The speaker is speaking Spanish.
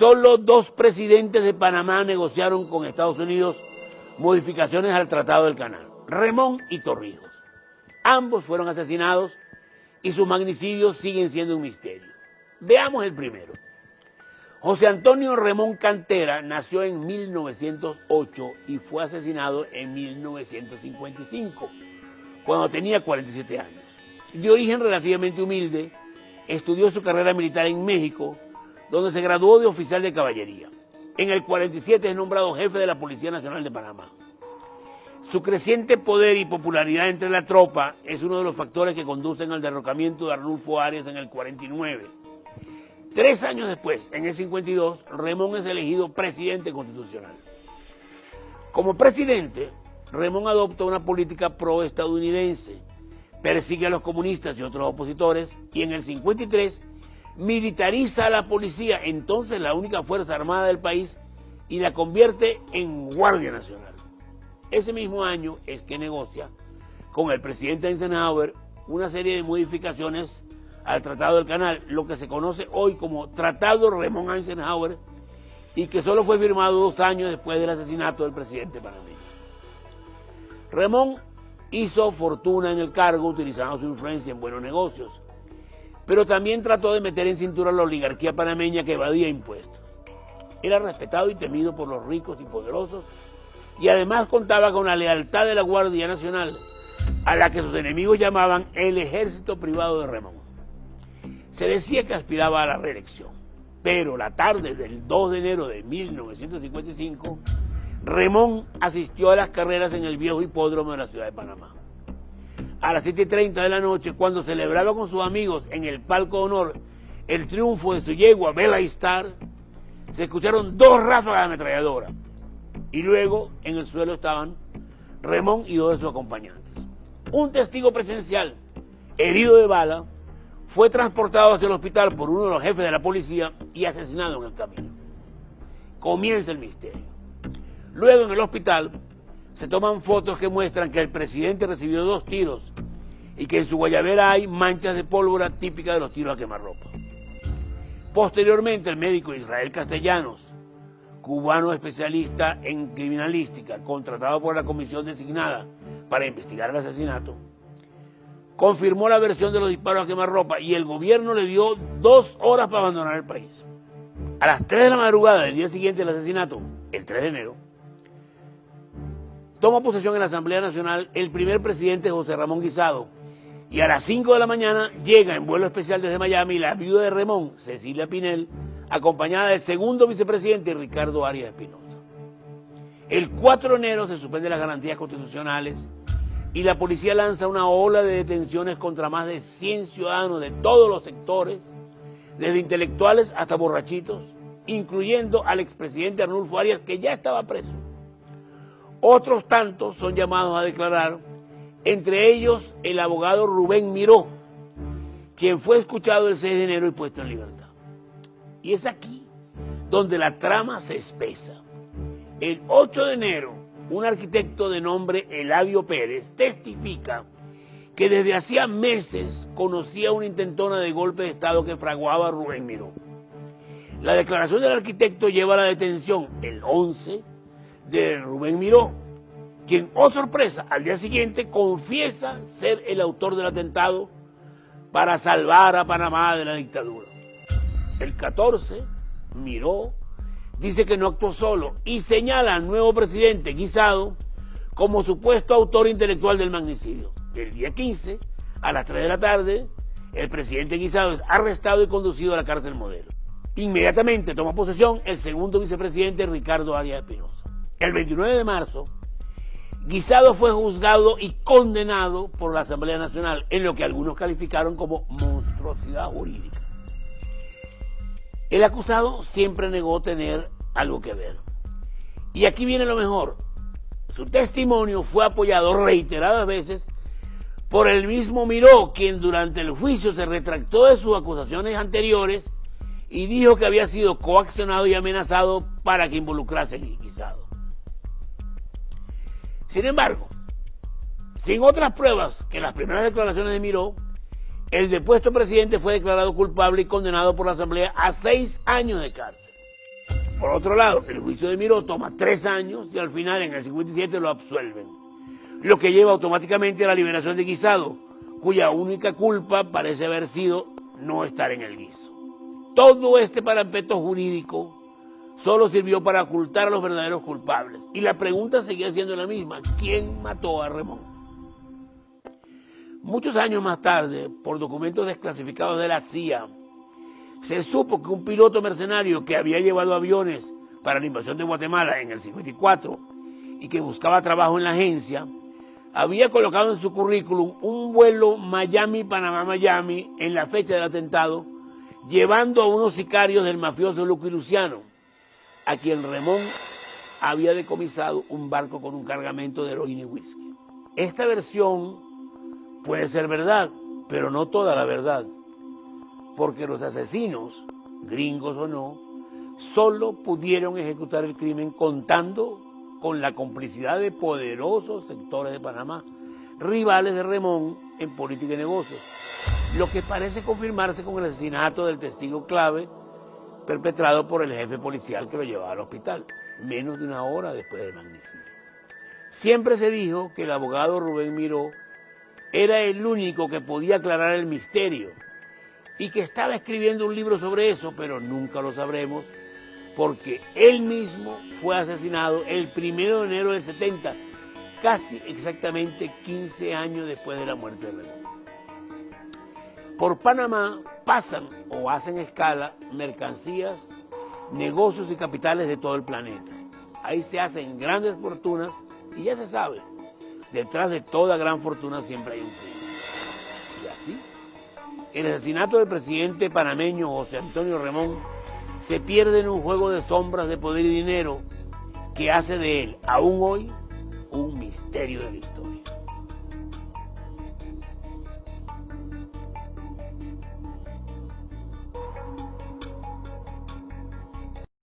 Solo dos presidentes de Panamá negociaron con Estados Unidos modificaciones al Tratado del Canal: Remón y Torrijos. Ambos fueron asesinados y sus magnicidios siguen siendo un misterio. Veamos el primero. José Antonio Remón Cantera nació en 1908 y fue asesinado en 1955, cuando tenía 47 años. De origen relativamente humilde, estudió su carrera militar en México, donde se graduó de oficial de caballería. En el 47 es nombrado jefe de la Policía Nacional de Panamá. Su creciente poder y popularidad entre la tropa es uno de los factores que conducen al derrocamiento de Arnulfo Arias en el 49. 3 años después, en el 52, Remón es elegido presidente constitucional. Como presidente, Remón adopta una política pro-estadounidense, persigue a los comunistas y otros opositores, y en el 53 militariza a la policía, entonces la única fuerza armada del país, y la convierte en Guardia Nacional. Ese mismo año es que negocia con el presidente Eisenhower una serie de modificaciones al Tratado del Canal, lo que se conoce hoy como Tratado Remón-Eisenhower, y que solo fue firmado 2 años después del asesinato del presidente panameño. Remón hizo fortuna en el cargo utilizando su influencia en buenos negocios, pero también trató de meter en cintura a la oligarquía panameña que evadía impuestos. Era respetado y temido por los ricos y poderosos, y además contaba con la lealtad de la Guardia Nacional, a la que sus enemigos llamaban el ejército privado de Remón. Se decía que aspiraba a la reelección, pero la tarde del 2 de enero de 1955, Remón asistió a las carreras en el viejo hipódromo de la ciudad de Panamá. A las 7:30 de la noche, cuando celebraba con sus amigos en el palco de honor el triunfo de su yegua Bella Star, se escucharon 2 ráfagas de ametralladora, y luego en el suelo estaban Remón y 2 de sus acompañantes. Un testigo presencial, herido de bala, fue transportado hacia el hospital por uno de los jefes de la policía y asesinado en el camino. Comienza el misterio. Luego en el hospital se toman fotos que muestran que el presidente recibió 2 tiros y que en su guayabera hay manchas de pólvora típicas de los tiros a quemarropa. Posteriormente el médico Israel Castellanos, cubano especialista en criminalística, contratado por la comisión designada para investigar el asesinato, confirmó la versión de los disparos a quemarropa y el gobierno le dio 2 horas para abandonar el país. A las 3 de la madrugada del día siguiente del asesinato, el 3 de enero, toma posesión en la Asamblea Nacional el primer presidente José Ramón Guisado, y a las 5 de la mañana llega en vuelo especial desde Miami la viuda de Remón, Cecilia Pinel, acompañada del segundo vicepresidente Ricardo Arias Espinosa. El 4 de enero se suspenden las garantías constitucionales y la policía lanza una ola de detenciones contra más de 100 ciudadanos de todos los sectores, desde intelectuales hasta borrachitos, incluyendo al expresidente Arnulfo Arias, que ya estaba preso. Otros tantos son llamados a declarar, entre ellos el abogado Rubén Miró, quien fue escuchado el 6 de enero y puesto en libertad. Y es aquí donde la trama se espesa. El 8 de enero, un arquitecto de nombre Eladio Pérez testifica que desde hacía meses conocía una intentona de golpe de Estado que fraguaba Rubén Miró. La declaración del arquitecto lleva a la detención el 11 de Rubén Miró, quien, oh sorpresa, al día siguiente confiesa ser el autor del atentado para salvar a Panamá de la dictadura. El 14, Miró dice que no actuó solo y señala al nuevo presidente Guisado como supuesto autor intelectual del magnicidio. El día 15, a las 3 de la tarde, el presidente Guisado es arrestado y conducido a la cárcel Modelo. Inmediatamente toma posesión el segundo vicepresidente Ricardo Arias Espinosa. El 29 de marzo, Guisado fue juzgado y condenado por la Asamblea Nacional en lo que algunos calificaron como monstruosidad jurídica. El acusado siempre negó tener algo que ver. Y aquí viene lo mejor. Su testimonio fue apoyado reiteradas veces por el mismo Miró, quien durante el juicio se retractó de sus acusaciones anteriores y dijo que había sido coaccionado y amenazado para que involucrase a Guisado. Sin embargo, sin otras pruebas que las primeras declaraciones de Miró, el depuesto presidente fue declarado culpable y condenado por la Asamblea a 6 años de cárcel. Por otro lado, el juicio de Miró toma 3 años y al final, en el 57, lo absuelven, lo que lleva automáticamente a la liberación de Guisado, cuya única culpa parece haber sido no estar en el guiso. Todo este parapeto jurídico solo sirvió para ocultar a los verdaderos culpables. Y la pregunta seguía siendo la misma: ¿quién mató a Remón? Muchos años más tarde, por documentos desclasificados de la CIA, se supo que un piloto mercenario que había llevado aviones para la invasión de Guatemala en el 54 y que buscaba trabajo en la agencia, había colocado en su currículum un vuelo Miami-Panamá-Miami en la fecha del atentado, llevando a unos sicarios del mafioso Lucky Luciano, a quien Remón había decomisado un barco con un cargamento de heroína y whisky. Esta versión puede ser verdad, pero no toda la verdad, porque los asesinos, gringos o no, solo pudieron ejecutar el crimen contando con la complicidad de poderosos sectores de Panamá, rivales de Remón en política y negocios, lo que parece confirmarse con el asesinato del testigo clave perpetrado por el jefe policial que lo llevaba al hospital, menos de 1 hora después del magnicidio. Siempre se dijo que el abogado Rubén Miró era el único que podía aclarar el misterio y que estaba escribiendo un libro sobre eso, pero nunca lo sabremos, porque él mismo fue asesinado el 1 de enero del 70, casi exactamente 15 años después de la muerte de Remón. Por Panamá pasan o hacen escala mercancías, negocios y capitales de todo el planeta. Ahí se hacen grandes fortunas y ya se sabe, detrás de toda gran fortuna siempre hay un crimen. Y así, el asesinato del presidente panameño José Antonio Remón se pierde en un juego de sombras de poder y dinero que hace de él, aún hoy, un misterio de la historia.